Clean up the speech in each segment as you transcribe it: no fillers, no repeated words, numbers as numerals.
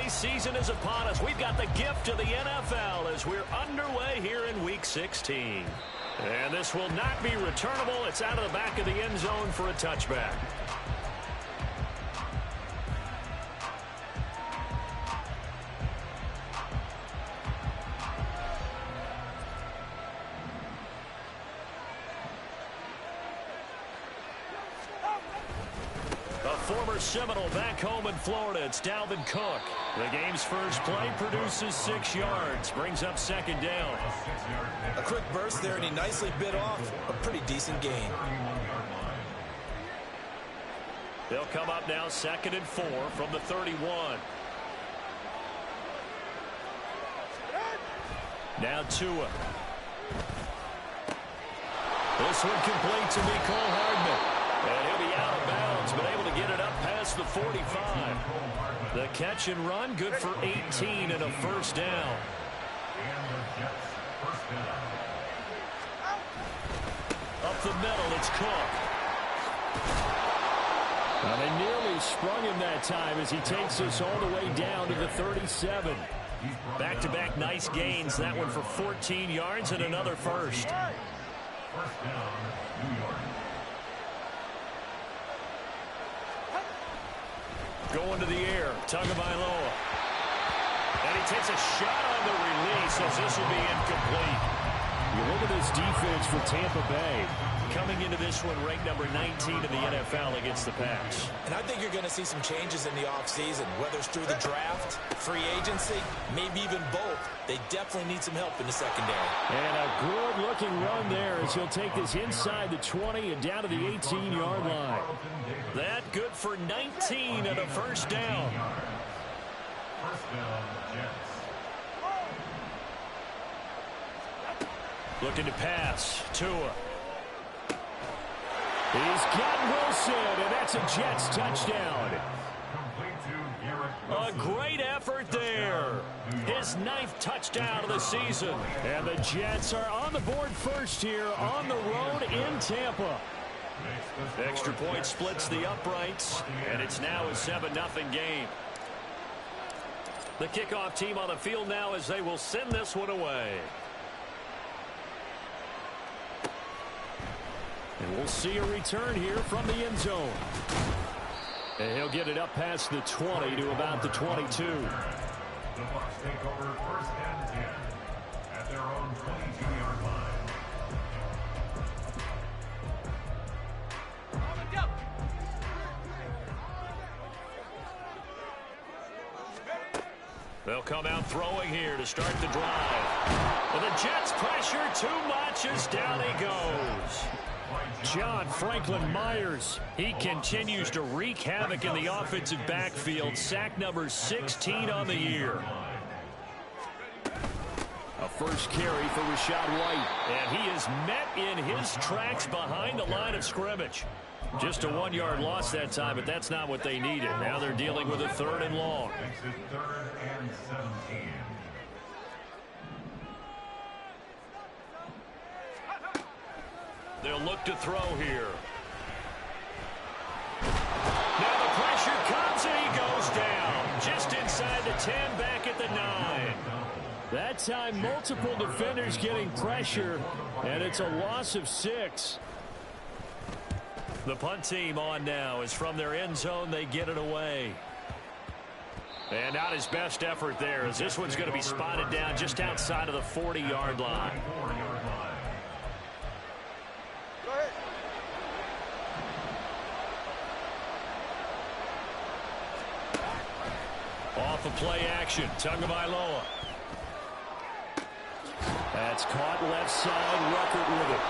holiday season is upon us. We've got the gift of the NFL as we're underway here in Week 16. And this will not be returnable. It's out of the back of the end zone for a touchback. Former Seminole back home in Florida. It's Dalvin Cook. The game's first play produces 6 yards. Brings up second down. A quick burst there, and he nicely bit off a pretty decent gain. They'll come up now 2nd and 4 from the 31. Now Tua. This one complete to Mecole Hardman. And he'll be out of bounds, but able to get it up past the 45. The catch and run, good for 18 and a first down. Up the middle, it's Cook. Now they nearly sprung him that time as he takes us all the way down to the 37. Back-to-back nice gains. That one for 14 yards and another first. First down, New York. Going to the air, Tagovailoa. And he takes a shot on the release as this will be incomplete. You look at this defense for Tampa Bay. Coming into this one ranked number 19 in the NFL against the pass. And I think you're going to see some changes in the offseason, whether it's through the draft, free agency, maybe even both. They definitely need some help in the secondary. And a good-looking run there as he'll take this inside the 20 and down to the 18-yard line. That good for 19 and a first down. First down, Jets. Looking to pass. Tua. He's got Wilson, and that's a Jets touchdown. A great effort there. His 9th touchdown of the season. And the Jets are on the board first here on the road in Tampa. Extra point splits the uprights, and it's now a 7-0 game. The kickoff team on the field now as they will send this one away. And we'll see a return here from the end zone. And he'll get it up past the 20 to about the 22. The Bucs take over 1st and 10 at their own 22-yard line. They'll come out throwing here to start the drive. And the Jets pressure too much as down he goes. John Franklin Myers. He continues to wreak havoc in the offensive backfield. Sack number 16 on the year. A first carry for Rachaad White. And he is met in his tracks behind the line of scrimmage. Just a 1-yard loss that time, but that's not what they needed. Now they're dealing with a 3rd and long. Exit 3rd and 17. They'll look to throw here. Now the pressure comes and he goes down. Just inside the 10, back at the 9. That time, multiple defenders getting pressure, and it's a loss of 6. The punt team on now is from their end zone. They get it away. And not his best effort there as this one's going to be spotted down just outside of the 40-yard line. Off of play action, Tagovailoa. That's caught left side, Ruckert with it.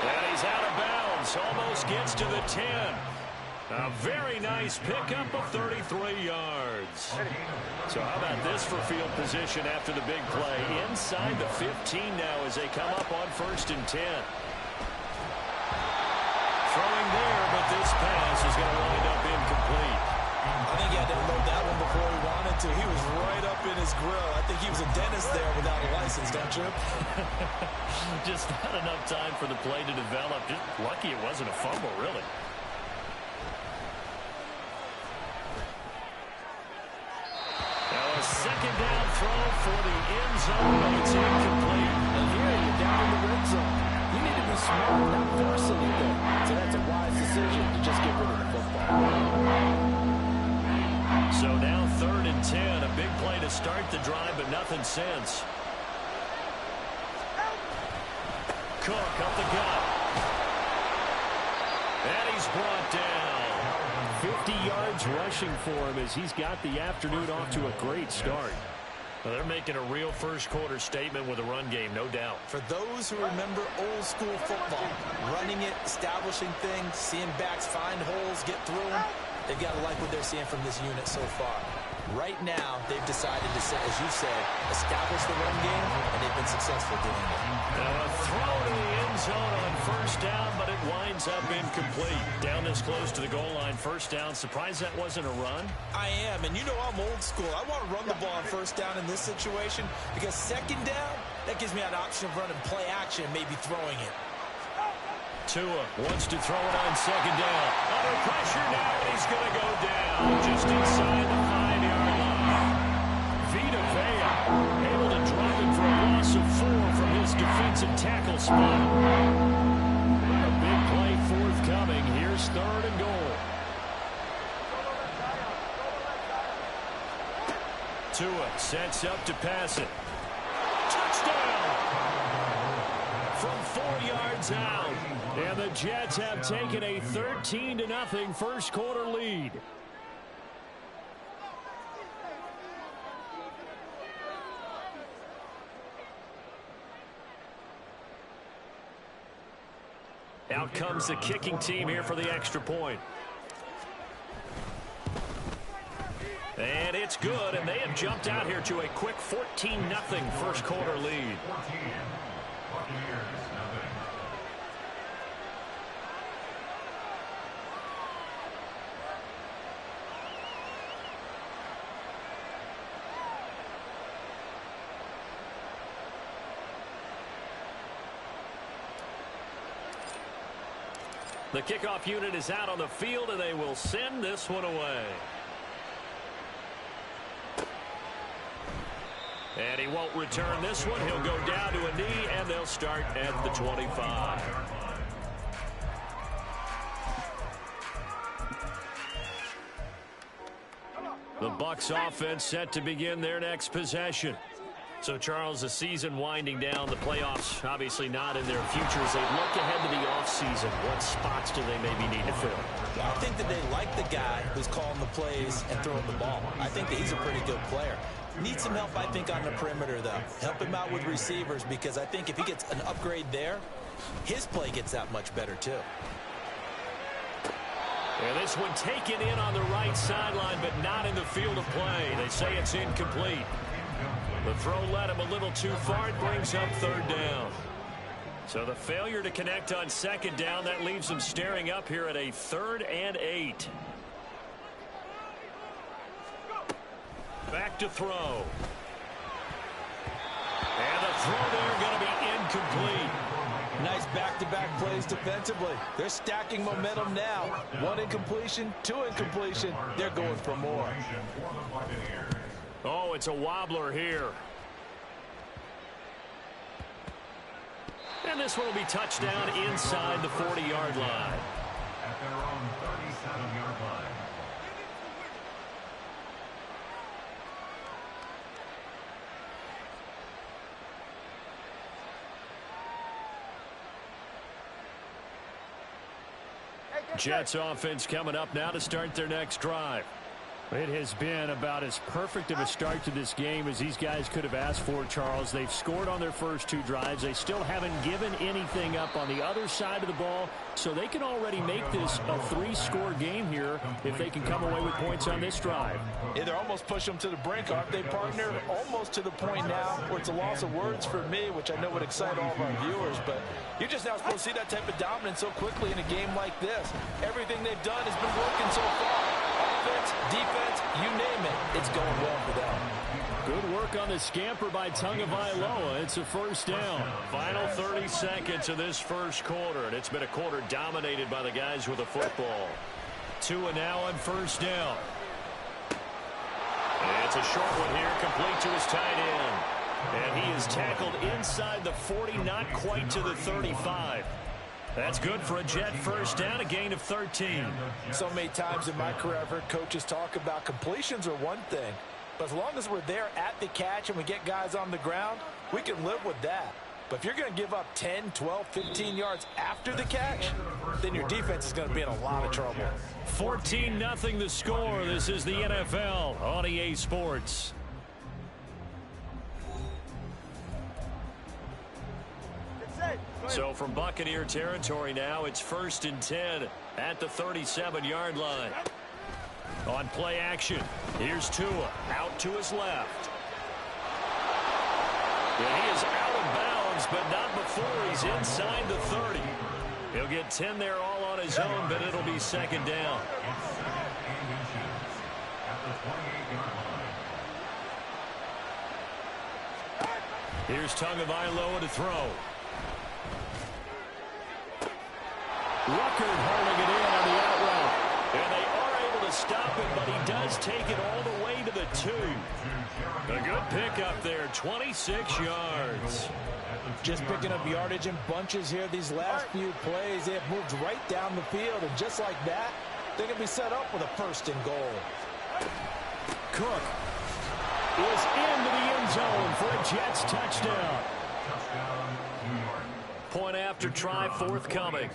And he's out of bounds, almost gets to the 10. A very nice pickup of 33 yards. So how about this for field position after the big play? Inside the 15 now as they come up on 1st and 10. Throwing there, but this pass is going to wind up incomplete. I think he had to load that one before he wanted to. He was right up in his grill. I think he was a dentist there without a license, don't you? Just not enough time for the play to develop. Just lucky it wasn't a fumble, really. second down throw for the end zone, but it's incomplete. And here you're down in the red zone. You need to be smart, not force anything. So that's a wise decision to just get rid of the football. So now 3rd and 10. A big play to start the drive, but nothing since. Cook up the gut. And he's brought down. 50 yards rushing for him as he's got the afternoon off to a great start. Well, they're making a real first-quarter statement with a run game, no doubt. For those who remember old-school football, running it, establishing things, seeing backs find holes, get through them, they've got to like what they're seeing from this unit so far. Right now, they've decided to, as you said, establish the run game, and they've been successful doing it. Now a throw to the end zone on first down, but it winds up incomplete. Down this close to the goal line, first down. Surprised that wasn't a run? I am, and you know I'm old school. I want to run the ball on first down in this situation because second down, that gives me an option of running play action and maybe throwing it. Tua wants to throw it on second down. Under pressure now, and he's going to go down just inside the 5-yard line. Vita Vea able to drop it for a loss of 4 from his defensive tackle spot. A big play forthcoming. Here's 3rd and goal. Tua sets up to pass it. Touchdown! From 4 yards out. And the Jets have taken a 13-0 first-quarter lead. Out comes the kicking team here for the extra point. And it's good, and they have jumped out here to a quick 14-0 first-quarter lead. The kickoff unit is out on the field, and they will send this one away. And he won't return this one. He'll go down to a knee, and they'll start at the 25. The Bucs offense set to begin their next possession. So, Charles, the season winding down, the playoffs obviously not in their future. As they look ahead to the offseason, what spots do they maybe need to fill? I think that they like the guy who's calling the plays and throwing the ball. I think that he's a pretty good player. Needs some help, I think, on the perimeter, though. Help him out with receivers, because I think if he gets an upgrade there, his play gets that much better, too. And this one taken in on the right sideline, but not in the field of play. They say it's incomplete. The throw led him a little too far. It brings up 3rd down. So the failure to connect on second down, that leaves them staring up here at a 3rd and 8. Back to throw. And the throw there going to be incomplete. Nice back-to-back plays defensively. They're stacking momentum now. 1 incompletion, 2 incompletion. They're going for more. Oh, it's a wobbler here. And this one will be touchdown inside the 40-yard line. At their own 37-yard line. Jets offense coming up now to start their next drive. It has been about as perfect of a start to this game as these guys could have asked for, Charles. They've scored on their first 2 drives. They still haven't given anything up on the other side of the ball, so they can already make this a 3-score game here if they can come away with points on this drive. Yeah, they're almost pushing them to the brink, aren't they, partner? Almost to the point now where it's a loss of words for me, which I know would excite all of our viewers, but you're just not supposed to see that type of dominance so quickly in a game like this. Everything they've done has been working so far. Offense, defense, you name it, it's going well for them. Good work on the scamper by Tagovailoa. It's a first down. Final 30 seconds of this first quarter, and it's been a quarter dominated by the guys with the football. Tua now on first down. It's a short one here, complete to his tight end. And he is tackled inside the 40, not quite to the 35. That's good for a Jet first down, a gain of 13. So many times in my career I've heard coaches talk about completions are one thing, but as long as we're there at the catch and we get guys on the ground, we can live with that. But if you're going to give up 10, 12, 15 yards after the catch, then your defense is going to be in a lot of trouble. 14-0 the score. This is the NFL on EA Sports. So from Buccaneer territory now, it's 1st and 10 at the 37-yard line. On play action, here's Tua out to his left. And he is out of bounds, but not before he's inside the 30. He'll get 10 there all on his own, but it'll be second down. Here's Tagovailoa to throw. Ruckert holding it in on the out route. And they are able to stop it, but he does take it all the way to the 2. A good pickup there, 26 yards. Just picking up yardage in bunches here these last few plays. They have moved right down the field, and just like that, they can be set up with a 1st and goal. Cook is into the end zone for a Jets touchdown. Point after try forthcoming.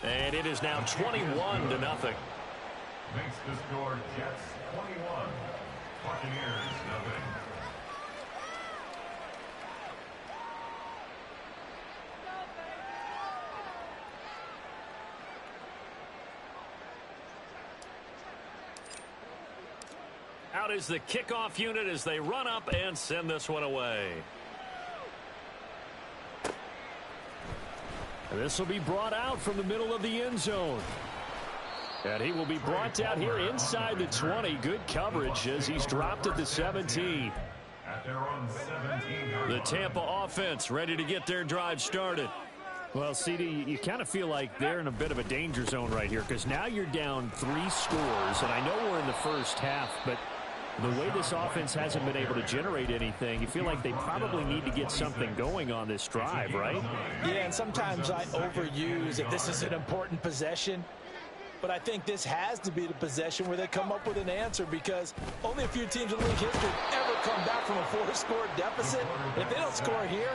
And it is now 21-0. Makes the score Jets 21, Buccaneers 0. Out is the kickoff unit as they run up and send this one away. And this will be brought out from the middle of the end zone. And he will be brought down here inside the 20. Good coverage as he's dropped at the 17. At their own 17-yard The Tampa offense ready to get their drive started. Well, CD, you kind of feel like they're in a bit of a danger zone right here because now you're down 3 scores. And I know we're in the first half, but the way this offense hasn't been able to generate anything, you feel like they probably need to get something going on this drive, right? Yeah, and sometimes I overuse if this is an important possession. But I think this has to be the possession where they come up with an answer because only a few teams in league history ever come back from a 4-score deficit. And if they don't score here,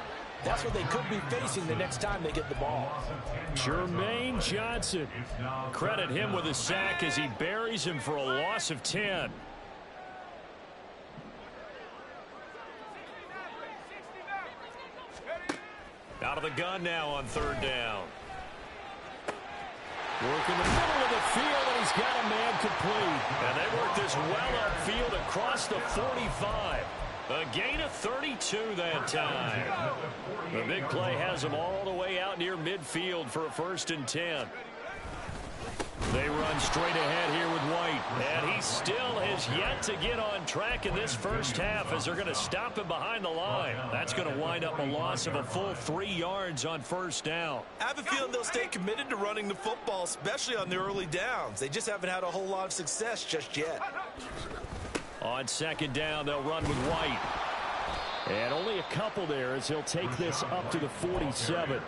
that's what they could be facing the next time they get the ball. Jermaine Johnson. Credit him with a sack as he buries him for a loss of 10. Out of the gun now on 3rd down. Work in the middle of the field, and he's got a man complete. And they work this well upfield across the 45. A gain of 32 that time. The big play has them all the way out near midfield for a 1st and 10. They run straight ahead here with White. And he still has yet to get on track in this first half as they're going to stop him behind the line. That's going to wind up a loss of a full 3 yards on 1st down. I have a feeling they'll stay committed to running the football, especially on the early downs. They just haven't had a whole lot of success just yet. On 2nd down, they'll run with White. And only a couple there as he'll take this up to the 47.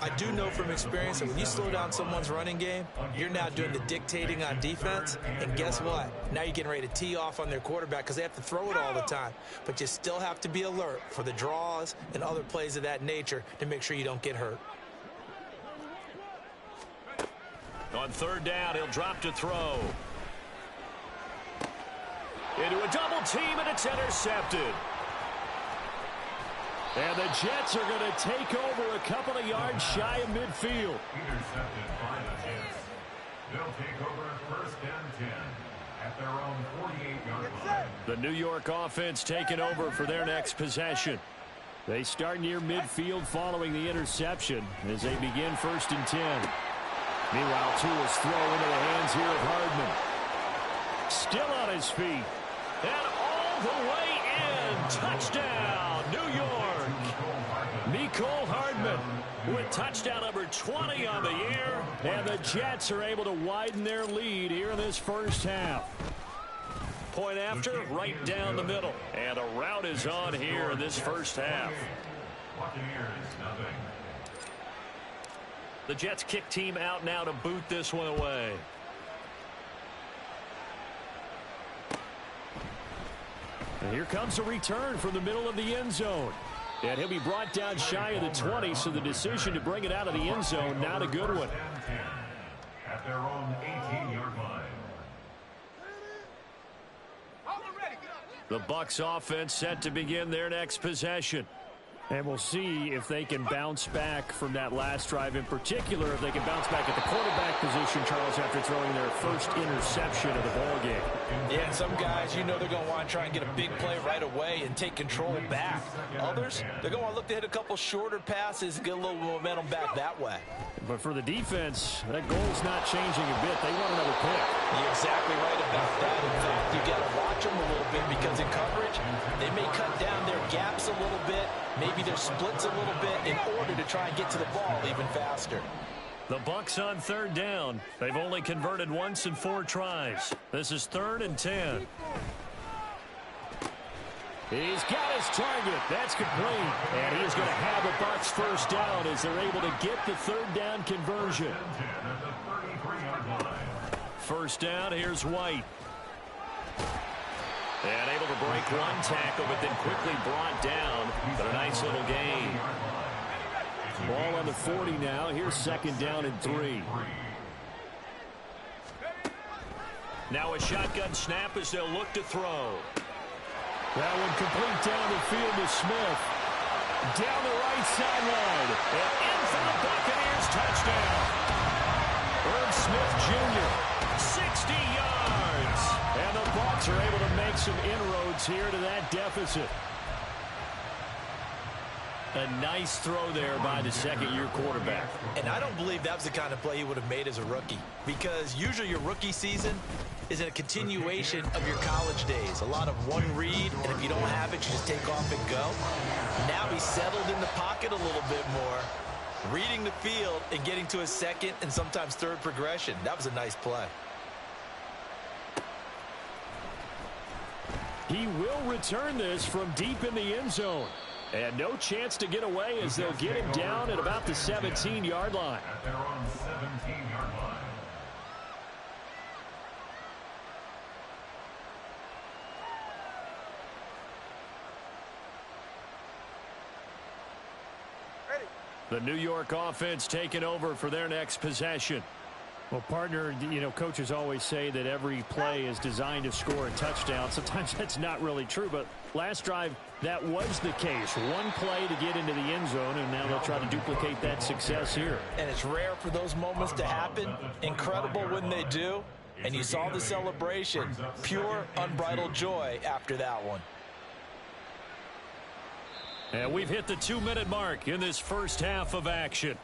I do know from experience that when you slow down someone's running game, you're now doing the dictating on defense. And guess what? Now you're getting ready to tee off on their quarterback because they have to throw it all the time. But you still have to be alert for the draws and other plays of that nature to make sure you don't get hurt. On 3rd down, he'll drop to throw. Into a double team, and it's intercepted. And the Jets are going to take over a couple of yards shy of midfield. Intercepted by the Jets. They'll take over 1st and 10 at their own 48-yard line. The New York offense taking over for their next possession. They start near midfield following the interception as they begin 1st and 10. Meanwhile, Tua's throw into the hands here of Hardman. Still on his feet. And all the way in. Touchdown, New York. Cole Hardman with touchdown number 20 on the year. And the Jets are able to widen their lead here in this first half. Point after, right down the middle. And a rout is on here in this first half. The Jets kick team out now to boot this one away. And here comes a return from the middle of the end zone. And he'll be brought down shy of the 20, so the decision to bring it out of the end zone, not a good one. At their own 18-yard line. The Bucs offense set to begin their next possession. And we'll see if they can bounce back from that last drive, in particular if they can bounce back at the quarterback position, Charles, after throwing their first interception of the ballgame. Yeah, and some guys, you know they're going to want to try and get a big play right away and take control back. Others, they're going to want to look to hit a couple shorter passes and get a little momentum back that way. But for the defense, that goal's not changing a bit. They want another pick. You're exactly right about that. In fact, you got to watch them a little bit because in coverage, they may cut down their gaps a little bit, maybe their splits a little bit in order to try and get to the ball even faster. The Bucs on third down. They've only converted once in 4 tries. This is 3rd and 10. He's got his target. That's complete. And he's going to have a Bucs first down as they're able to get the 3rd down conversion. First down, here's White. And able to break one tackle, but then quickly brought down. But a nice little gain. Ball on the 40 now. Here's 2nd down and 3. Now a shotgun snap as they'll look to throw. That one complete down the field to Smith. Down the right sideline. And in for the Buccaneers touchdown. Irv Smith Jr., 60 yards. And the Bucs are able to make some inroads here to that deficit. A nice throw there by the second-year quarterback. And I don't believe that was the kind of play he would have made as a rookie, because usually your rookie season is a continuation of your college days. A lot of one read, and if you don't have it, you just take off and go. Now he's settled in the pocket a little bit more, reading the field and getting to his second and sometimes third progression. That was a nice play. He will return this from deep in the end zone. And no chance to get away as they'll get him down at about the 17-yard line. At their own 17-yard line. The New York offense taking over for their next possession. Well, partner, you know, coaches always say that every play is designed to score a touchdown. Sometimes that's not really true, but last drive, that was the case. One play to get into the end zone, and now they'll try to duplicate that success here. And it's rare for those moments to happen. Incredible when they do. And you saw the celebration. Pure, unbridled joy after that one. And we've hit the 2-minute mark in this first half of action.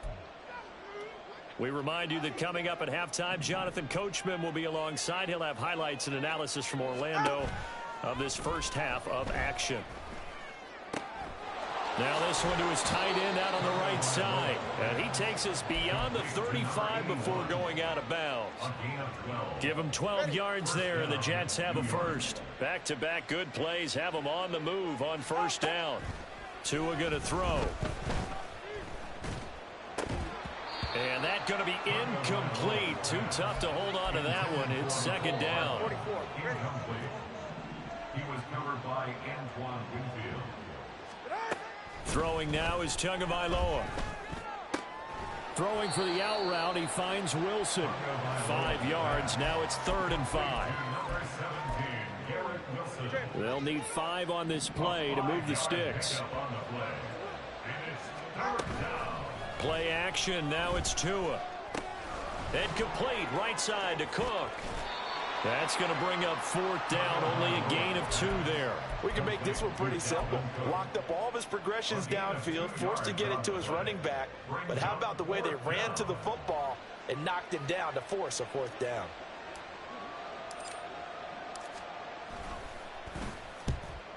We remind you that coming up at halftime, Jonathan Coachman will be alongside. He'll have highlights and analysis from Orlando of this first half of action. Now this one to his tight end out on the right side. And he takes us beyond the 35 before going out of bounds. Give him 12 yards there, and the Jets have a first. Back-to-back good plays have them on the move on first down. Tua going to throw. And that's going to be incomplete. Too tough to hold on to that one. It's 2nd down. He was covered by Antoine Winfield. Throwing now is Tagovailoa. Throwing for the out route, he finds Wilson. 5 yards. Now it's 3rd and 5. They'll need 5 on this play to move the sticks. Play action. Now it's Tua. And complete. Right side to Cook. That's going to bring up 4th down. Only a gain of 2 there. We can make this one pretty simple. Locked up all of his progressions downfield, forced to get it to his running back. But how about the way they ran to the football and knocked him down to force a 4th down?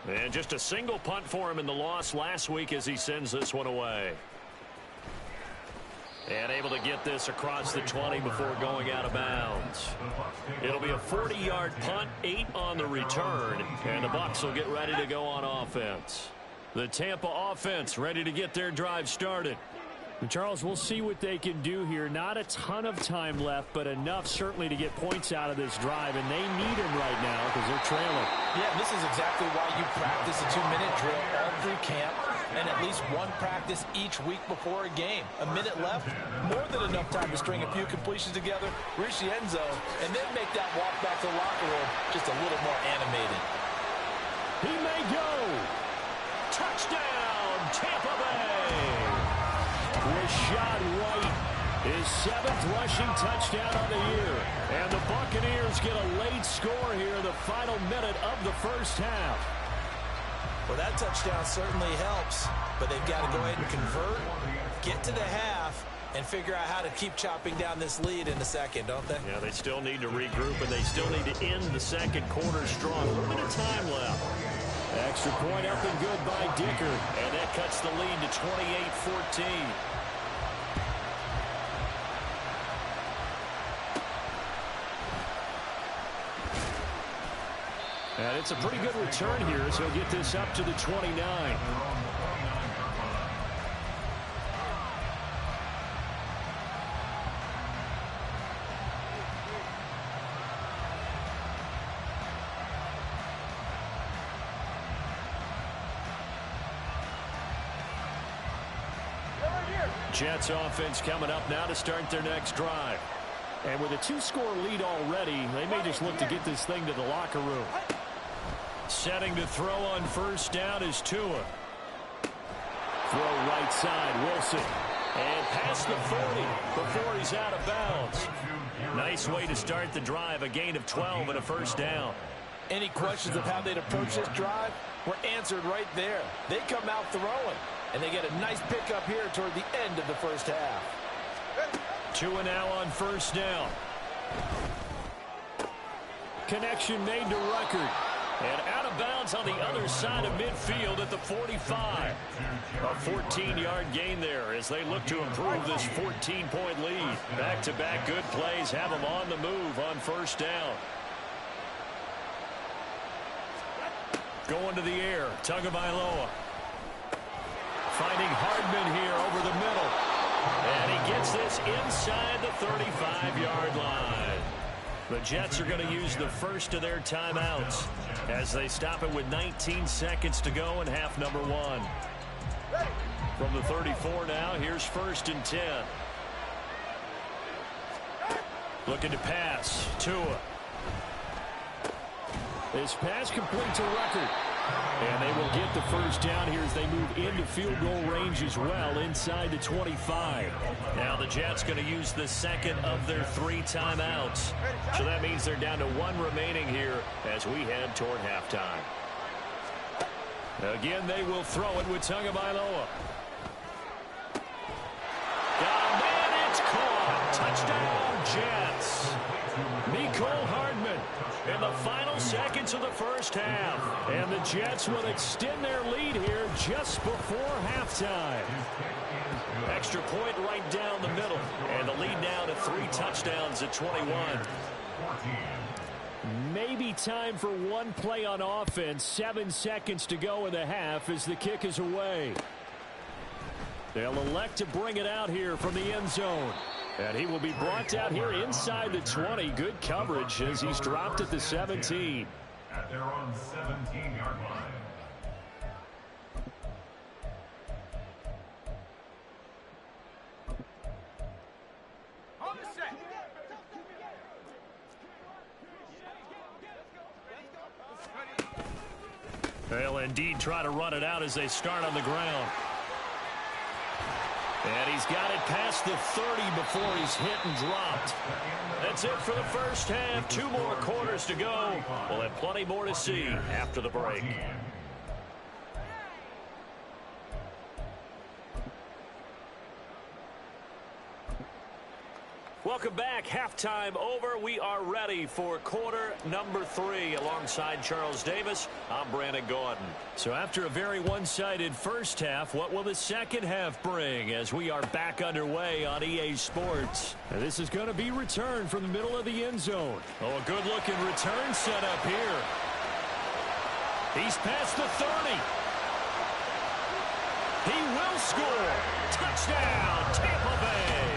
And just a single punt for him in the loss last week as he sends this one away. And able to get this across the 20 before going out of bounds. It'll be a 40-yard punt, 8 on the return, and the Bucs will get ready to go on offense. The Tampa offense ready to get their drive started. And Charles, we'll see what they can do here. Not a ton of time left, but enough certainly to get points out of this drive, and they need him right now because they're trailing. Yeah, this is exactly why you practice a 2-minute drill all through camp and at least one practice each week before a game. A minute left, more than enough time to string a few completions together, reach the end zone, and then make that walk back to the locker room just a little more animated. He may go. Touchdown, Tampa Bay. Rashad White, his 7th rushing touchdown on the year. And the Buccaneers get a late score here, the final minute of the first half. Well, that touchdown certainly helps, but they've got to go ahead and convert, get to the half, and figure out how to keep chopping down this lead in the second, don't they? Yeah, they still need to regroup, and they still need to end the second quarter strong. A little bit of time left. Extra point up and good by Dicker. And that cuts the lead to 28-14. And it's a pretty good return here, so he'll get this up to the 29. Jets offense coming up now to start their next drive. And with a 2-score lead already, they may just look to get this thing to the locker room. Setting to throw on first down is Tua. Throw right side, Wilson. And past the 40 before he's out of bounds. Nice way to start the drive, a gain of 12 and a first down. Any questions of how they'd approach this drive were answered right there. They come out throwing, and they get a nice pickup here toward the end of the first half. Tua now on first down. Connection made to Record. And out of bounds on the other side of midfield at the 45. A 14-yard gain there as they look to improve this 14-point lead. Back-to-back good plays have them on the move on first down. Going to the air, Tagovailoa. Finding Hardman here over the middle. And he gets this inside the 35-yard line. The Jets are going to use the first of their timeouts as they stop it with 19 seconds to go in half number 1. From the 34 now, here's 1st and 10. Looking to pass. Tua. This pass complete to Record. And they will get the first down here as they move into field goal range as well inside the 25. Now the Jets going to use the second of their 3 timeouts. So that means they're down to 1 remaining here as we head toward halftime. Again, they will throw it with Tagovailoa. Got a man, it's caught. Touchdown, Jets. Mecole Hardman in the final seconds of the first half. And the Jets will extend their lead here just before halftime. Extra point right down the middle. And the lead now to 3 touchdowns at 21. Maybe time for one play on offense. 7 seconds to go in the half as the kick is away. They'll elect to bring it out here from the end zone. And he will be brought down here inside the 20. Good coverage as he's dropped at the 17. At their own 17-yard line. They'll indeed try to run it out as they start on the ground. And he's got it past the 30 before he's hit and dropped. That's it for the first half. 2 more quarters to go. We'll have plenty more to see after the break. Welcome back. Halftime over. We are ready for quarter number 3. Alongside Charles Davis, I'm Brandon Gaudin. So after a very one-sided first half, what will the second half bring as we are back underway on EA Sports? And this is going to be return from the middle of the end zone. Oh, a good-looking return set up here. He's past the 30. He will score. Touchdown, Tampa Bay.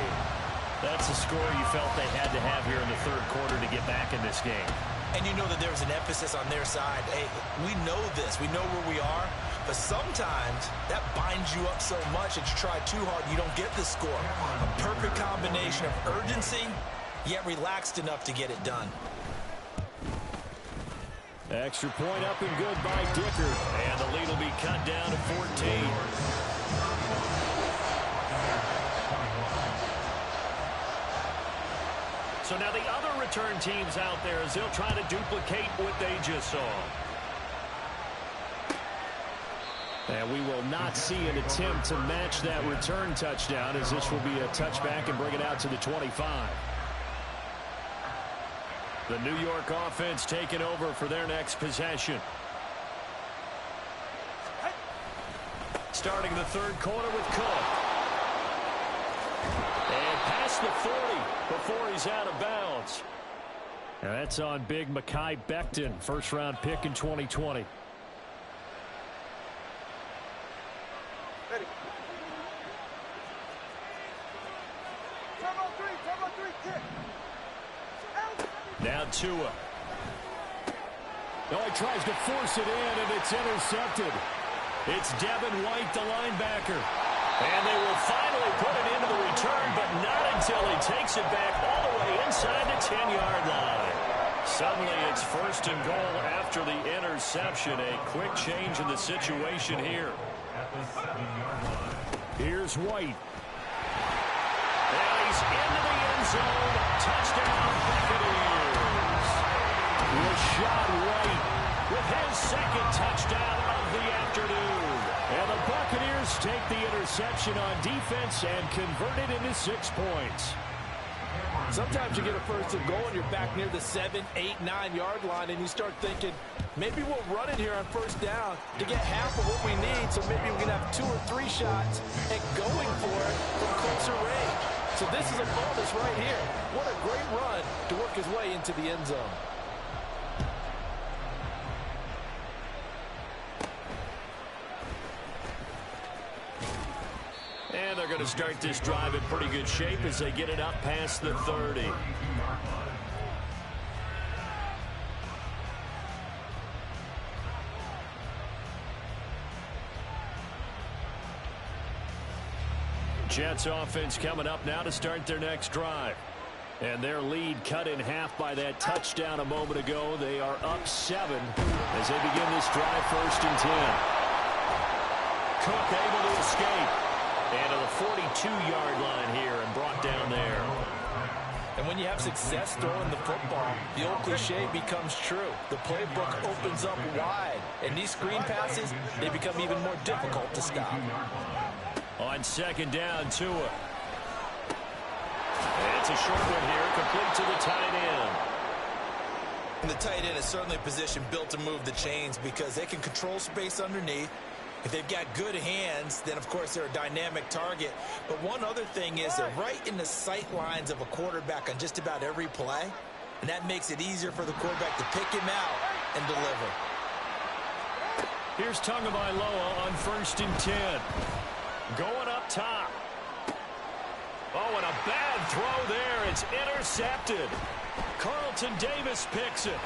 That's a score you felt they had to have here in the third quarter to get back in this game. And you know that there was an emphasis on their side. Hey, we know this. We know where we are. But sometimes that binds you up so much that you try too hard, you don't get the score. A perfect combination of urgency, yet relaxed enough to get it done. Extra point up and good by Dicker. And the lead will be cut down to 14. So now the other return teams out there as they'll try to duplicate what they just saw. And we will not see an attempt to match that return touchdown as this will be a touchback and bring it out to the 25. The New York offense taking over for their next possession. Starting the third quarter with Cook. And past the 40 before he's out of bounds. And that's on big Mekhi Becton, first-round pick in 2020. Ready. Turbo 3, kick. Now Tua. No, he tries to force it in, and it's intercepted. It's Devin White, the linebacker. And they will finally put it into the return, but not until he takes it back all the way inside the 10-yard line. Suddenly it's first and goal after the interception. A quick change in the situation here. Here's White. And he's into the end zone. Touchdown, Buccaneers. Rashad White With his second touchdown of the afternoon. And the Buccaneers take the interception on defense and convert it into 6 points. Sometimes you get a first and goal and you're back near the 7, 8, 9-yard line and you start thinking, maybe we'll run it here on first down to get half of what we need, so maybe we can have 2 or 3 shots and going for it from closer range. So this is a bonus right here. What a great run to work his way into the end zone. And they're going to start this drive in pretty good shape as they get it up past the 30. Jets offense coming up now to start their next drive. And their lead cut in half by that touchdown a moment ago. They are up 7 as they begin this drive, first and 10. Cook able to escape. And to the 42-yard line here and brought down there. And when you have success throwing the football, the old cliche becomes true. The playbook opens up wide. And these screen passes, they become even more difficult to stop. On second down, Tua. And it's a short one here, complete to the tight end. And the tight end is certainly a position built to move the chains because they can control space underneath. If they've got good hands, then, of course, they're a dynamic target. But one other thing is they're right in the sight lines of a quarterback on just about every play. And that makes it easier for the quarterback to pick him out and deliver. Here's Tagovailoa on first and 10. Going up top. Oh, and a bad throw there. It's intercepted. Carlton Davis picks it.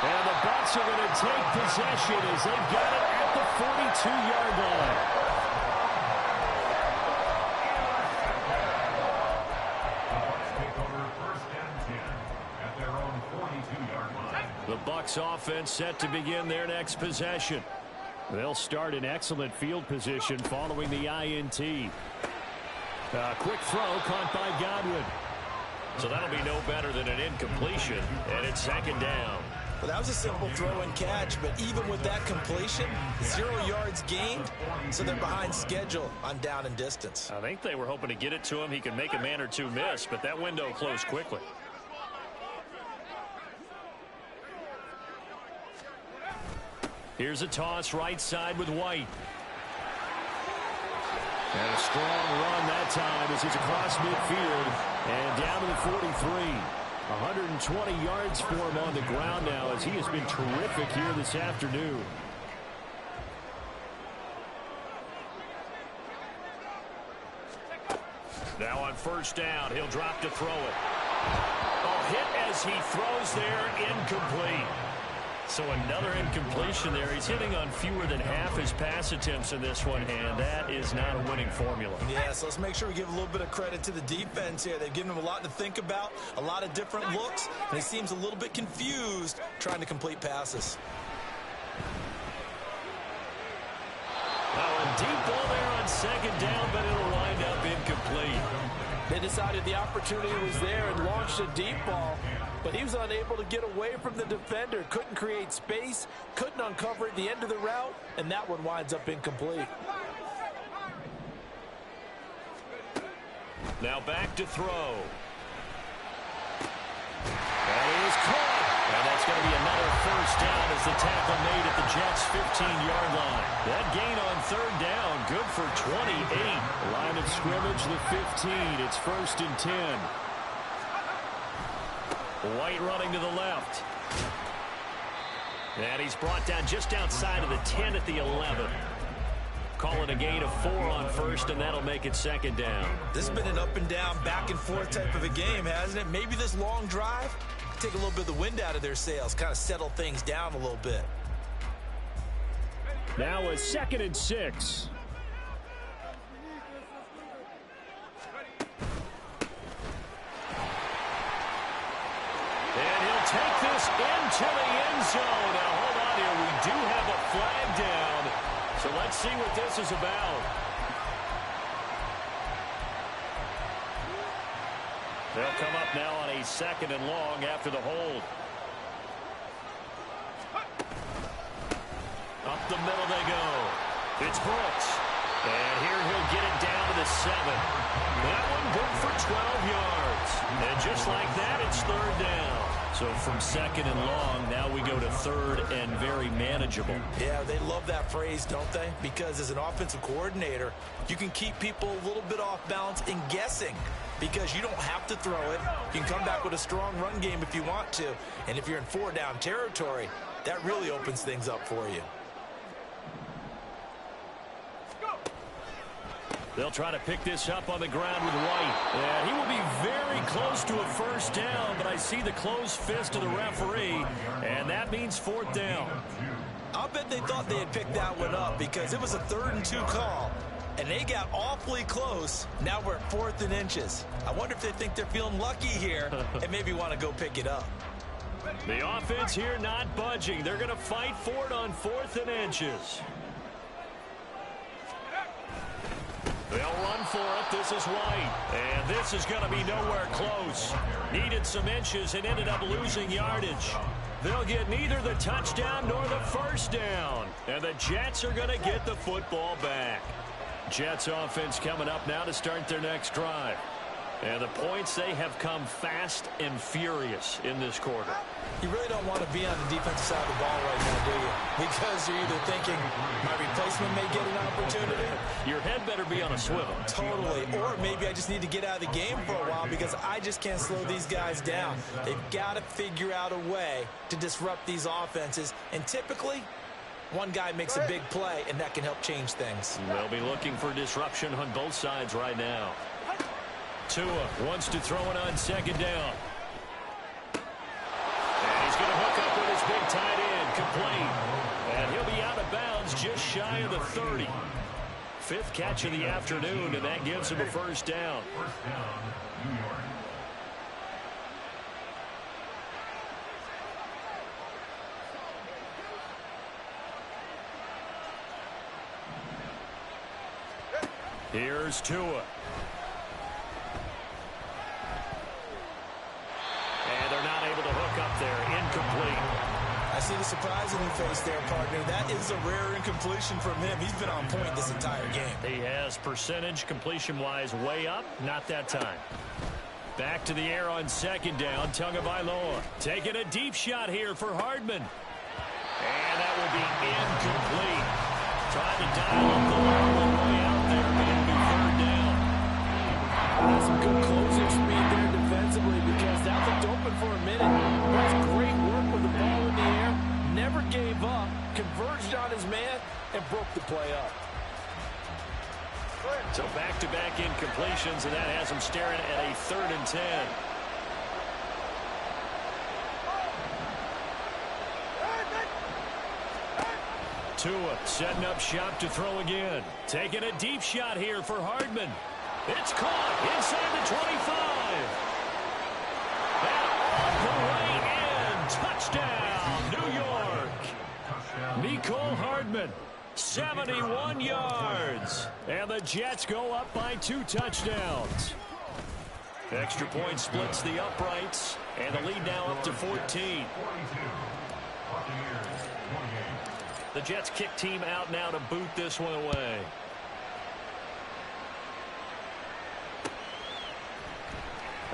And the Bucs are going to take possession as they've got it at the 42-yard line. The Bucs offense set to begin their next possession. They'll start in excellent field position following the INT. A quick throw caught by Godwin. So that'll be no better than an incompletion, and it's second down. Well, that was a simple throw and catch, but even with that completion, 0 yards gained, so they're behind schedule on down and distance. I think they were hoping to get it to him. He could make a man or two miss, but that window closed quickly. Here's a toss right side with White. And a strong run that time as he's across midfield and down to the 43. 120 yards for him on the ground now as he has been terrific here this afternoon. Now on first down, he'll drop to throw it. A hit as he throws there, incomplete. So another incompletion there. He's hitting on fewer than half his pass attempts in this one, and that is not a winning formula. Yeah, so let's make sure we give a little bit of credit to the defense here. They've given him a lot to think about, a lot of different looks, and he seems a little bit confused trying to complete passes. Now a deep ball there on second down, but it'll wind up incomplete. They decided the opportunity was there and launched a deep ball, but he was unable to get away from the defender, couldn't create space, couldn't uncover at the end of the route, and that one winds up incomplete. Now back to throw. That is caught. And that's going to be another first down as the tackle made at the Jets' 15-yard line. That gain on third down, good for 28. Line of scrimmage, the 15. It's 1st and 10. White running to the left. And he's brought down just outside of the 10 at the 11. Call it a gain of 4 on first, and that'll make it second down. This has been an up and down, back and forth type of a game, hasn't it? Maybe this long drive, take a little bit of the wind out of their sails, kind of settle things down a little bit. Now a 2nd and 6. And he'll take this into the end zone. Now hold on here. We do have a flag down. So let's see what this is about. They'll come up now on a 2nd and long after the hold. Up the middle they go. It's Brooks. And here he'll get it down to the 7. That one good for 12 yards. And just like that, it's 3rd down. So from 2nd and long, now we go to 3rd and very manageable. Yeah, they love that phrase, don't they? Because as an offensive coordinator, you can keep people a little bit off balance and guessing because you don't have to throw it. You can come back with a strong run game if you want to. And if you're in 4-down territory, that really opens things up for you. They'll try to pick this up on the ground with White. Yeah, he will be very close to a first down, but I see the closed fist of the referee, and that means 4th down. I'll bet they thought they had picked that one up because it was a 3rd and 2 call, and they got awfully close. Now we're at 4th and inches. I wonder if they think they're feeling lucky here and maybe want to go pick it up. The offense here not budging. They're going to fight for it on 4th and inches. They'll run for it. This is White. And this is going to be nowhere close. Needed some inches and ended up losing yardage. They'll get neither the touchdown nor the first down. And the Jets are going to get the football back. Jets offense coming up now to start their next drive. And the points, they have come fast and furious in this quarter. You really don't want to be on the defensive side of the ball right now, do you? Because you're either thinking, my replacement may get an opportunity. Your head better be on a swivel. Totally. Or maybe I just need to get out of the game for a while because I just can't slow these guys down. They've got to figure out a way to disrupt these offenses. And typically, one guy makes a big play, and that can help change things. They'll be looking for disruption on both sides right now. Tua wants to throw it on 2nd down. And he's going to hook up with his big tight end, complete. And he'll be out of bounds just shy of the 30. 5th catch of the afternoon, and that gives him a first down. First down, New York. Here's Tua. And they're not able to hook up there. Incomplete. see the surprise in your face there, partner. That is a rare incompletion from him. He's been on point this entire game. He has percentage completion-wise way up. Not that time. Back to the air on second down. Tagovailoa taking a deep shot here for Hardman. And that will be incomplete. Trying to dial up the long way out there. It'll be third down. That's some good closing speed there defensively because that looked open for a minute. That's great work with the ball in the air. Never gave up. Converged on his man and broke the play up. So back-to-back incompletions, and that has him staring at a 3rd and 10. Tua setting up shop to throw again. Taking a deep shot here for Hardman. It's caught inside the 25. And all the way in. Touchdown, New York. Mecole Hardman. 71 yards. And the Jets go up by 2 touchdowns. Extra point splits the uprights. And the lead now up to 14. The Jets kick team out now to boot this one away.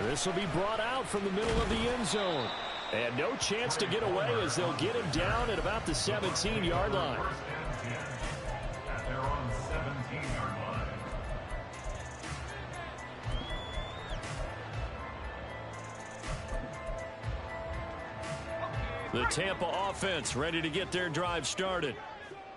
This will be brought out from the middle of the end zone. And no chance to get away as they'll get him down at about the 17-yard line. At their own 17-yard line. The Tampa offense ready to get their drive started.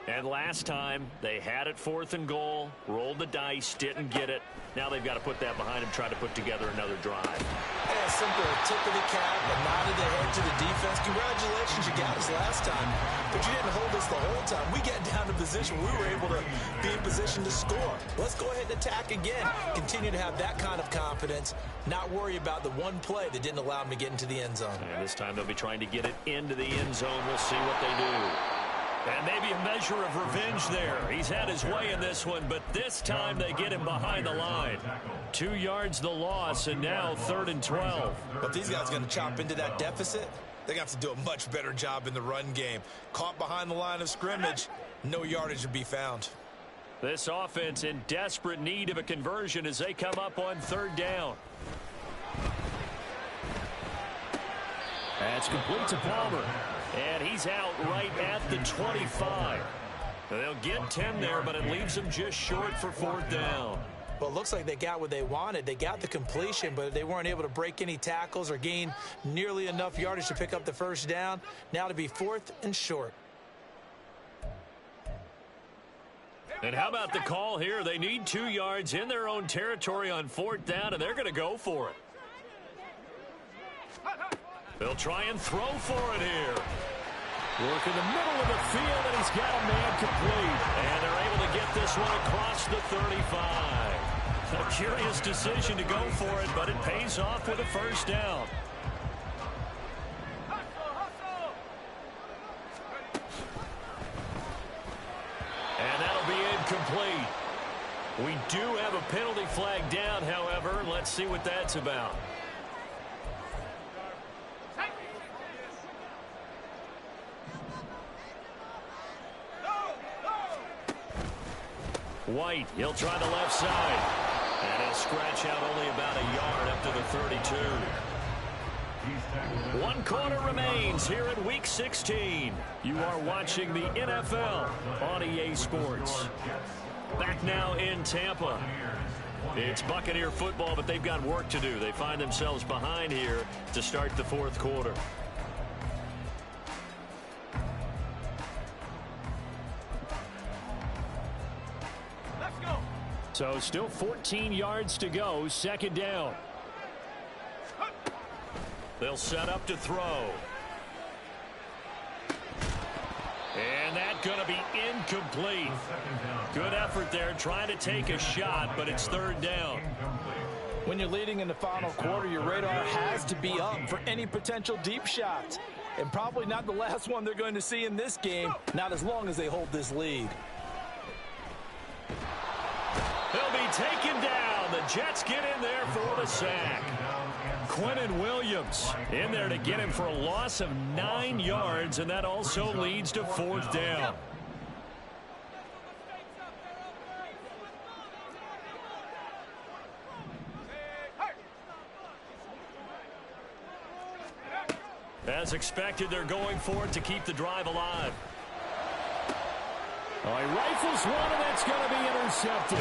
And last time, they had it 4th and goal, rolled the dice, didn't get it. Now they've got to put that behind them, try to put together another drive. Yeah, simple tip of the cap, a nod of the head to the defense. Congratulations, you got us last time, but you didn't hold us the whole time. We get down to position. We were able to be in position to score. Let's go ahead and attack again. Continue to have that kind of confidence, not worry about the one play that didn't allow them to get into the end zone. And this time they'll be trying to get it into the end zone. We'll see what they do. And maybe a measure of revenge there. He's had his way in this one, but this time they get him behind the line. 2 yards the loss, and now 3rd and 12. But these guys are going to chop into that deficit. They're going to have to do a much better job in the run game. Caught behind the line of scrimmage, no yardage to be found. This offense in desperate need of a conversion as they come up on 3rd down. That's complete to Palmer. And he's out right at the 25. They'll get 10 there, but it leaves them just short for 4th down. Well, it looks like they got what they wanted. They got the completion, but they weren't able to break any tackles or gain nearly enough yardage to pick up the 1st down. Now to be 4th and short. And how about the call here? They need 2 yards in their own territory on 4th down, and they're going to go for it. They'll try and throw for it here. Work in the middle of the field, and he's got a man complete. And they're able to get this one across the 35. A curious decision to go for it, but it pays off with a 1st down. And that'll be incomplete. We do have a penalty flag down, however. Let's see what that's about. White, he'll try the left side. And he'll scratch out only about a yard up to the 32. 1 quarter remains here in Week 16. You are watching the NFL on EA Sports. Back now in Tampa. It's Buccaneer football, but they've got work to do. They find themselves behind here to start the 4th quarter. So still 14 yards to go, 2nd down. They'll set up to throw. And that's going to be incomplete. Good effort there, trying to take a shot, but it's 3rd down. When you're leading in the final quarter, your radar has to be up for any potential deep shots. And probably not the last one they're going to see in this game, not as long as they hold this lead. He'll be taken down. The Jets get in there for the sack. Quinnen Williams in there to get him for a loss of 9 yards, and that also leads to 4th down. As expected, they're going for it to keep the drive alive. Oh, he rifles one, and that's going to be intercepted.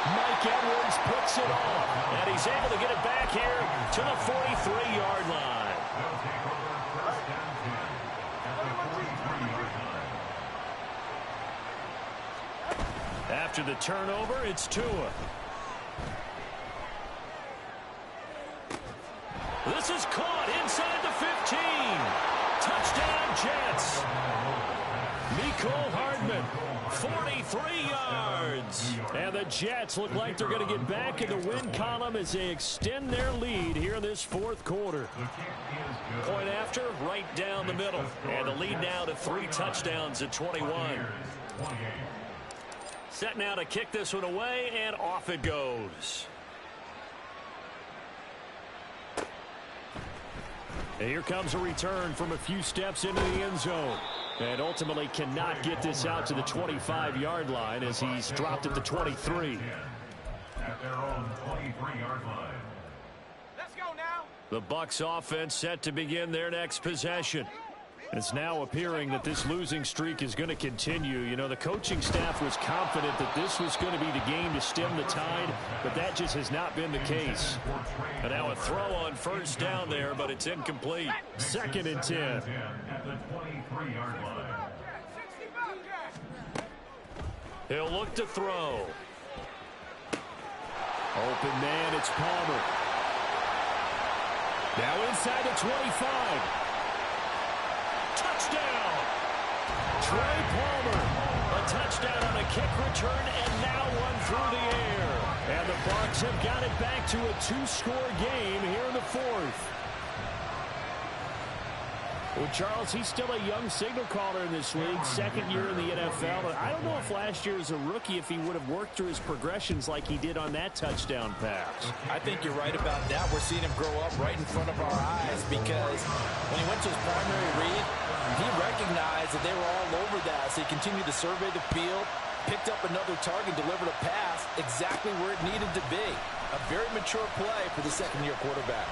Mike Edwards picks it off, and he's able to get it back here to the 43-yard line. After the turnover, it's Tua. This is caught inside the 15. Touchdown, Jets. Mecole Hardman, 43 yards. And the Jets look like they're going to get back in the win column as they extend their lead here in this 4th quarter. Point after, right down the middle. And the lead now to 3 touchdowns at 21. Set now to kick this one away, and off it goes. And here comes a return from a few steps into the end zone. And ultimately cannot get this out to the 25-yard line as he's dropped at the 23. At their own 23-yard line. Let's go now. The Bucs offense set to begin their next possession. It's now appearing that this losing streak is going to continue. You know, the coaching staff was confident that this was going to be the game to stem the tide, but that just has not been the case. And now a throw on 1st down there, but it's incomplete. 2nd and 10. At the 23-yard line. He'll look to throw. Open man, it's Palmer. Now inside the 25. Touchdown! Trey Palmer. A touchdown on a kick return, and now one through the air. And the Bucs have got it back to a 2-score game here in the 4th. Well, Charles, he's still a young signal caller in this league, 2nd year in the NFL. And I don't know if last year as a rookie, if he would have worked through his progressions like he did on that touchdown pass. I think you're right about that. We're seeing him grow up right in front of our eyes because when he went to his primary read, he recognized that they were all over that. So he continued to survey the field, picked up another target, delivered a pass exactly where it needed to be. A very mature play for the 2nd-year quarterback.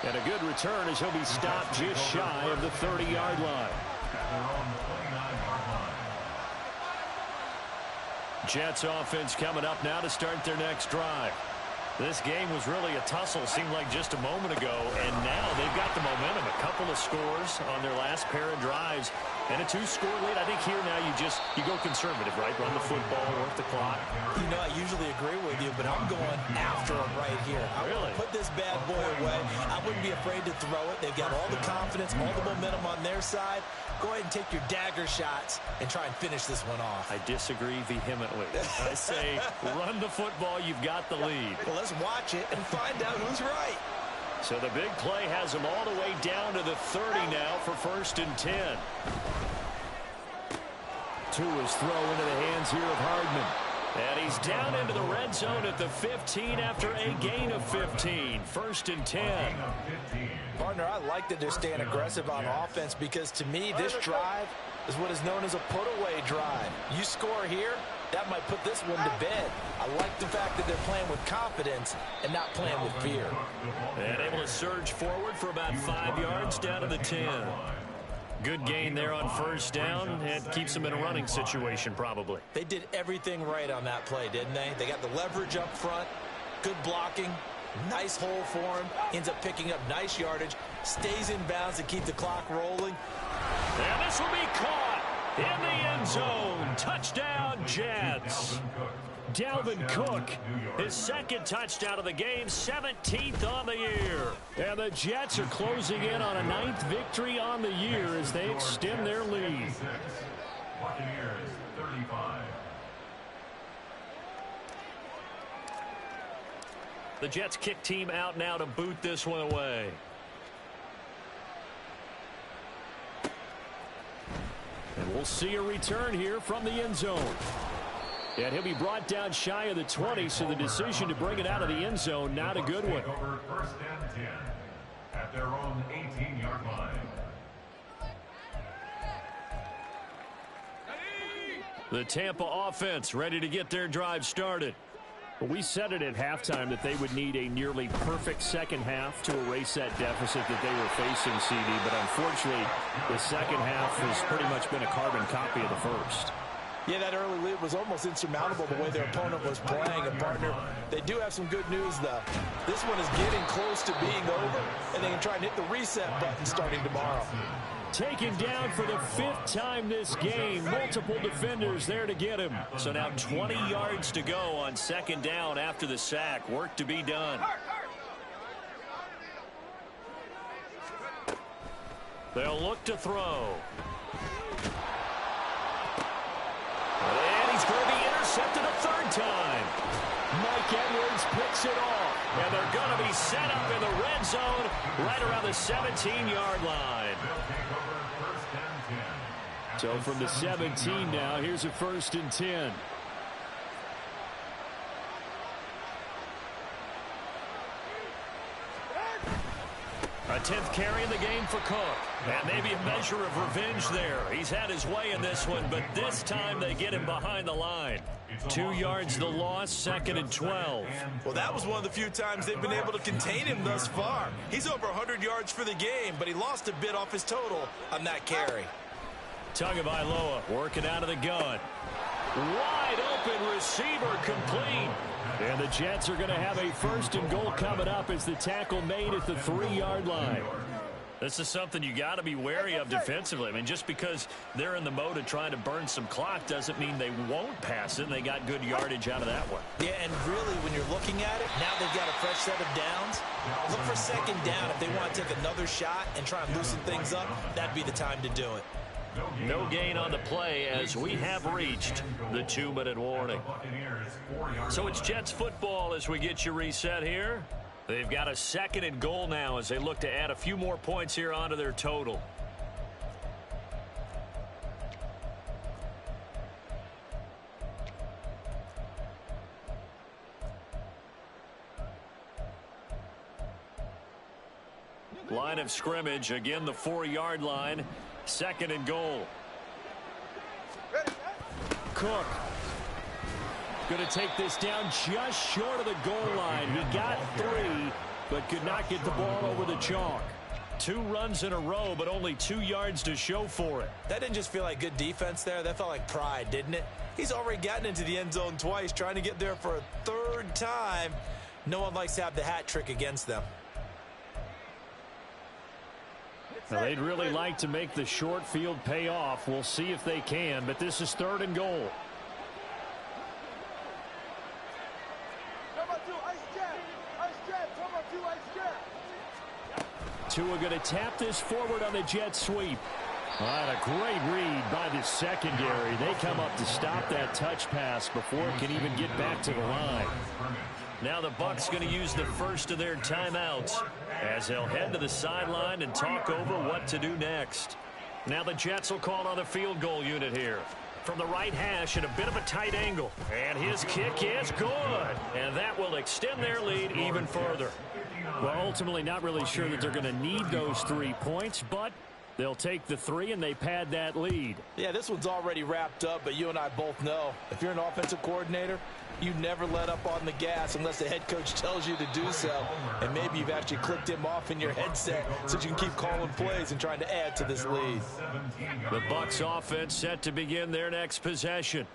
And a good return as he'll be stopped just shy of the 30-yard line. Jets offense coming up now to start their next drive. This game was really a tussle, seemed like just a moment ago, and now they've got the momentum. A couple of scores on their last pair of drives, and a 2-score lead. I think here now you go conservative, right? Run the football, work the clock. You know, I usually agree with you, but I'm going after him right here. I really? Put this bad boy away. I wouldn't be afraid to throw it. They've got all the confidence, all the momentum on their side. Go ahead and take your dagger shots and try and finish this one off. I disagree vehemently. I say run the football. You've got the lead. Well, let's watch it and find out who's right. So the big play has them all the way down to the 30 now for 1st and 10. Tua's throw into the hands here of Hardman. And he's down into the red zone at the 15 after a gain of 15. 1st and 10. Partner, I like that they're staying aggressive on offense because to me this drive is what is known as a put-away drive. You score here, that might put this one to bed. I like the fact that they're playing with confidence and not playing with fear. And able to surge forward for about 5 yards down to the 10. Good gain there on 1st down, and keeps them in a running situation probably. They did everything right on that play, didn't they? They got the leverage up front, good blocking, nice hole for him, ends up picking up nice yardage, stays in bounds to keep the clock rolling. And this will be caught in the end zone. Touchdown, Jets. Dalvin Cook, his 2nd touchdown of the game, 17th on the year. And the Jets are closing in on a 9th victory on the year as they extend their lead. Buccaneers 35. The Jets kick team out now to boot this one away. And we'll see a return here from the end zone. And he'll be brought down shy of the 20, so the decision to bring it out of the end zone, not a good one. Over first and 10 at their own 18-yard line. The Tampa offense ready to get their drive started. We said it at halftime that they would need a nearly perfect second half to erase that deficit that they were facing, CD. But unfortunately, the second half has pretty much been a carbon copy of the first. Yeah, that early lead was almost insurmountable the way their opponent was playing. And, partner, they do have some good news, though. This one is getting close to being over, and they can try and hit the reset button starting tomorrow. Taken down for the 5th time this game. Multiple defenders there to get him. So now 20 yards to go on second down after the sack. Work to be done. They'll look to throw. And he's going to be intercepted a third time. Mike Edwards picks it off. And they're going to be set up in the red zone right around the 17-yard line. So from the 17 now, here's a 1st and 10. A 10th carry in the game for Cook. And maybe a measure of revenge there. He's had his way in this one, but this time they get him behind the line. 2 yards the loss, 2nd and 12. Well, that was one of the few times they've been able to contain him thus far. He's over 100 yards for the game, but he lost a bit off his total on that carry. Tagovailoa working out of the gun. Wide open receiver complete. And the Jets are going to have a 1st and goal coming up as the tackle made at the 3-yard line. This is something you got to be wary of defensively. I mean, just because they're in the mode of trying to burn some clock doesn't mean they won't pass it. And they got good yardage out of that one. Yeah, and really, when you're looking at it, now they've got a fresh set of downs. Look for second down. If they want to take another shot and try and loosen things up, that'd be the time to do it. No gain on the play as we have reached the 2-minute warning. So it's Jets football as we get you reset here. They've got a 2nd and goal now as they look to add a few more points here onto their total. Line of scrimmage, again the 4-yard line. 2nd and goal. Cook going to take this down just short of the goal line. He got 3, but could not get the ball over the chalk. 2 runs in a row, but only 2 yards to show for it. That didn't just feel like good defense there. That felt like pride, didn't it? He's already gotten into the end zone twice, trying to get there for a 3rd time. No one likes to have the hat trick against them. Now, they'd really like to make the short field pay off. We'll see if they can, but this is 3rd and goal. Tua going to tap this forward on the jet sweep. All right, a great read by the secondary. They come up to stop that touch pass before it can even get back to the line. Now the Bucs going to use the first of their timeouts as they'll head to the sideline and talk over what to do next. Now the Jets will call on the field goal unit here. From the right hash at a bit of a tight angle. And his kick is good. And that will extend their lead even further. Well, ultimately not really sure that they're going to need those 3 points, but they'll take the 3 and they pad that lead. Yeah, this one's already wrapped up, but you and I both know if you're an offensive coordinator, you never let up on the gas unless the head coach tells you to do so. And maybe you've actually clicked him off in your headset so you can keep calling plays and trying to add to this lead. The Bucs offense set to begin their next possession.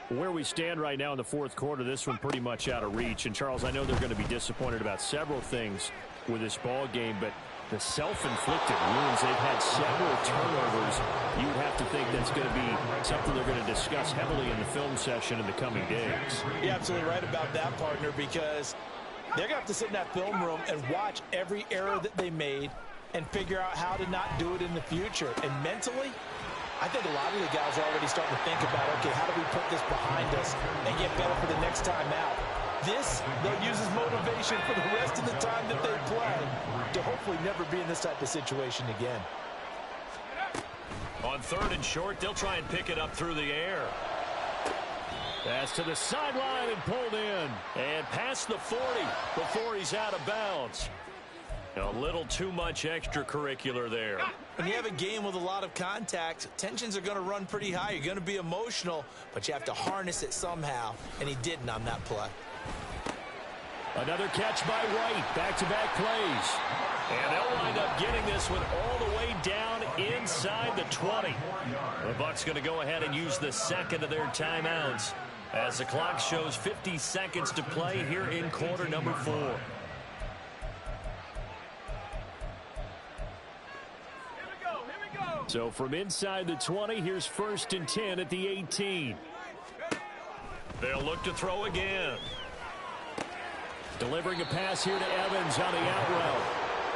Where we stand right now in the 4th quarter, this one pretty much out of reach. And, Charles, I know they're going to be disappointed about several things with this ball game, but the self-inflicted wounds, they've had several turnovers. You would have to think that's going to be something they're going to discuss heavily in the film session in the coming days. You're absolutely right about that, partner, because they're going to have to sit in that film room and watch every error that they made and figure out how to not do it in the future. And mentally, I think a lot of the guys are already starting to think about, okay, how do we put this behind us and get better for the next time out? This, they'll use as motivation for the rest of the time that they play to hopefully never be in this type of situation again. On 3rd and short, they'll try and pick it up through the air. Pass to the sideline and pulled in. And past the 40 before he's out of bounds. A little too much extracurricular there. When you have a game with a lot of contact, tensions are going to run pretty high. You're going to be emotional, but you have to harness it somehow, and he didn't on that play. Another catch by White. Back-to-back plays. And they'll wind up getting this one all the way down inside the 20. The Bucs going to go ahead and use the second of their timeouts as the clock shows 50 seconds to play here in quarter number 4. So from inside the 20, here's 1st and 10 at the 18. They'll look to throw again. Delivering a pass here to Evans on the out route.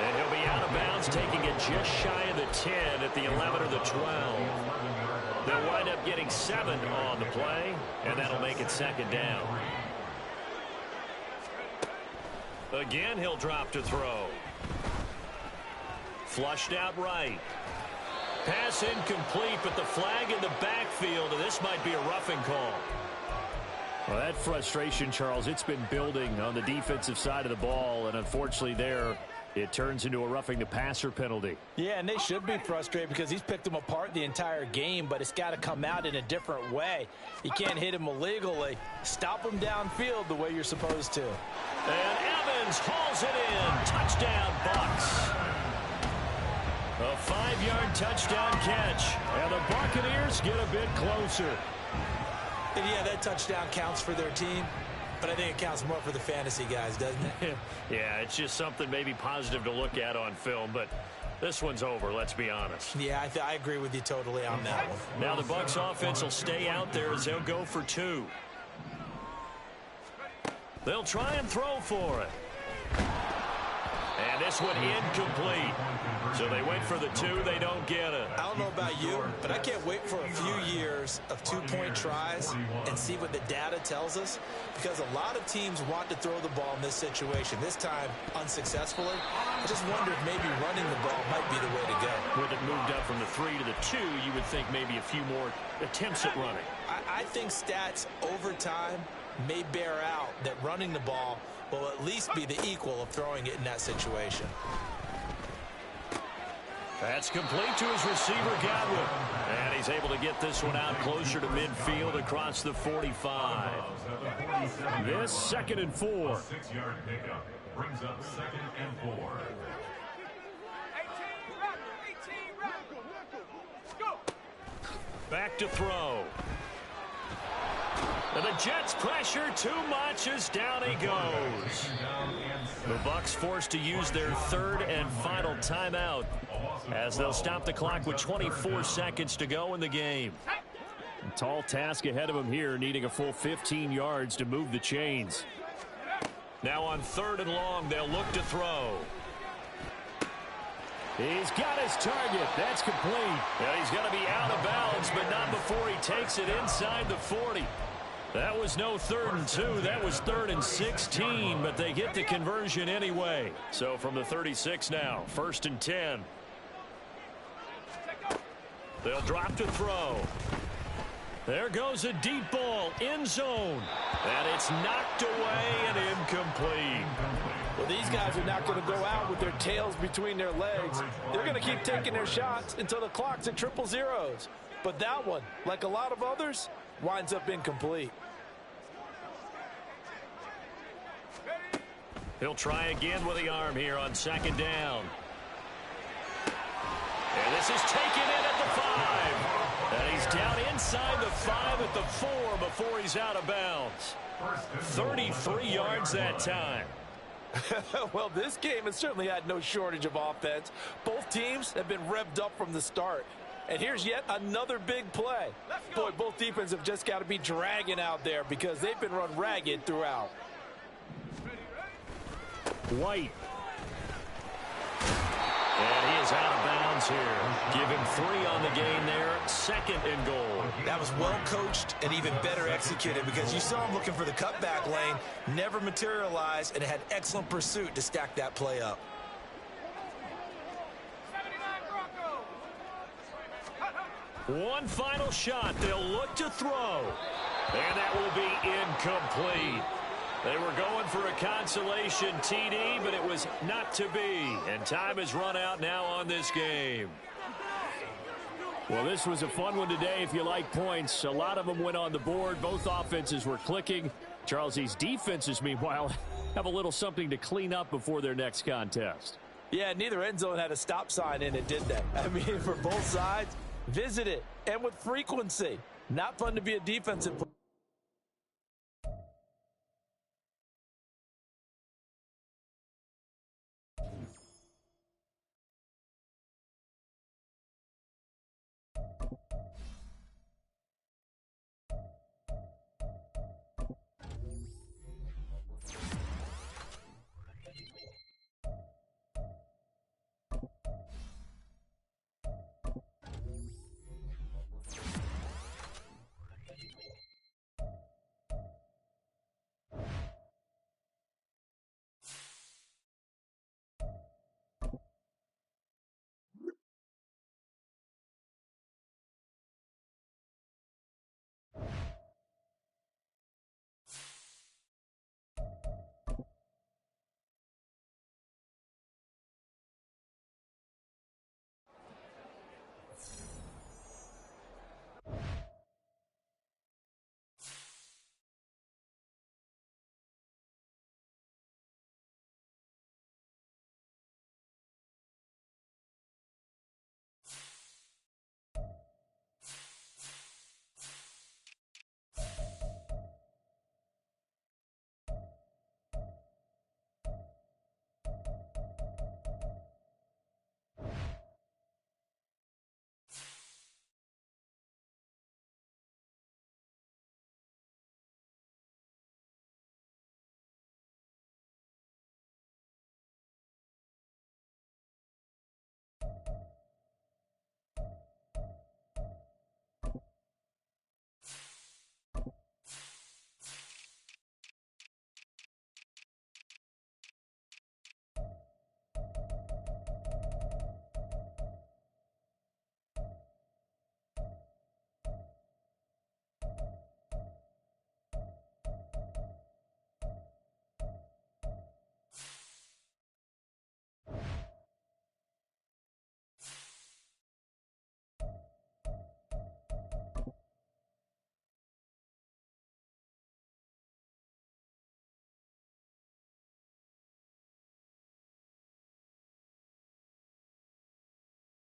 And he'll be out of bounds, taking it just shy of the 10 at the 11 or the 12. They'll wind up getting 7 on the play, and that'll make it 2nd down. Again, he'll drop to throw. Flushed out right. Pass incomplete, but the flag in the backfield, and this might be a roughing call. Well, that frustration, Charles, it's been building on the defensive side of the ball, and unfortunately there, it turns into a roughing the passer penalty. Yeah, and they should be frustrated because he's picked them apart the entire game, but it's got to come out in a different way. You can't hit him illegally. Stop him downfield the way you're supposed to. And Evans hauls it in. Touchdown, Bucs. A 5-yard touchdown catch. And the Buccaneers get a bit closer. And yeah, that touchdown counts for their team, but I think it counts more for the fantasy guys, doesn't it? Yeah, it's just something maybe positive to look at on film, but this one's over, let's be honest. Yeah, I agree with you totally on that one. Now the Bucs offense will stay out there as they'll go for 2. They'll try and throw for it. And this one incomplete. So they went for the 2. They don't get it. I don't know about you, but I can't wait for a few years of 2-point tries and see what the data tells us, because a lot of teams want to throw the ball in this situation. This time, unsuccessfully. I just wonder if maybe running the ball might be the way to go. With it moved up from the 3 to the 2, you would think maybe a few more attempts at running. I think stats over time may bear out that running the ball will at least be the equal of throwing it in that situation. That's complete to his receiver, Godwin. And he's able to get this one out closer to midfield across the 45. This 2nd and 4. 6-yard pickup brings up 2nd and 4. 18, go. Back to throw. And the Jets pressure too much as down he goes. The Bucs forced to use their 3rd and final timeout as they'll stop the clock with 24 seconds to go in the game. A tall task ahead of him here, needing a full 15 yards to move the chains. Now on 3rd and long, they'll look to throw. He's got his target. That's complete. Yeah, he's going to be out of bounds, but not before he takes it inside the 40. That was no 3rd and 2. That was 3rd and 16, but they get the conversion anyway. So from the 36 now, 1st and 10. They'll drop to throw. There goes a deep ball, end zone. And it's knocked away and incomplete. Well, these guys are not going to go out with their tails between their legs. They're going to keep taking their shots until the clock's at 000. But that one, like a lot of others, winds up incomplete. He'll try again with the arm here on 2nd down. And this is taken in at the 5. And he's down inside the 5 at the 4 before he's out of bounds. 33 yards that time. Well, this game has certainly had no shortage of offense. Both teams have been revved up from the start. And here's yet another big play. Boy, both defenses have just got to be dragging out there because they've been run ragged throughout. White. And he is out of bounds here. Give him 3 on the game there. 2nd and goal. That was well coached and even better executed because you saw him looking for the cutback lane, never materialized, and had excellent pursuit to stack that play up. 79 Broncos. One final shot. They'll look to throw. And that will be incomplete. They were going for a consolation TD, but it was not to be. And time has run out now on this game. Well, this was a fun one today if you like points. A lot of them went on the board. Both offenses were clicking. Charles, these defenses, meanwhile, have a little something to clean up before their next contest. Yeah, neither end zone had a stop sign in it, did they? I mean, for both sides, visit it, and with frequency. Not fun to be a defensive player.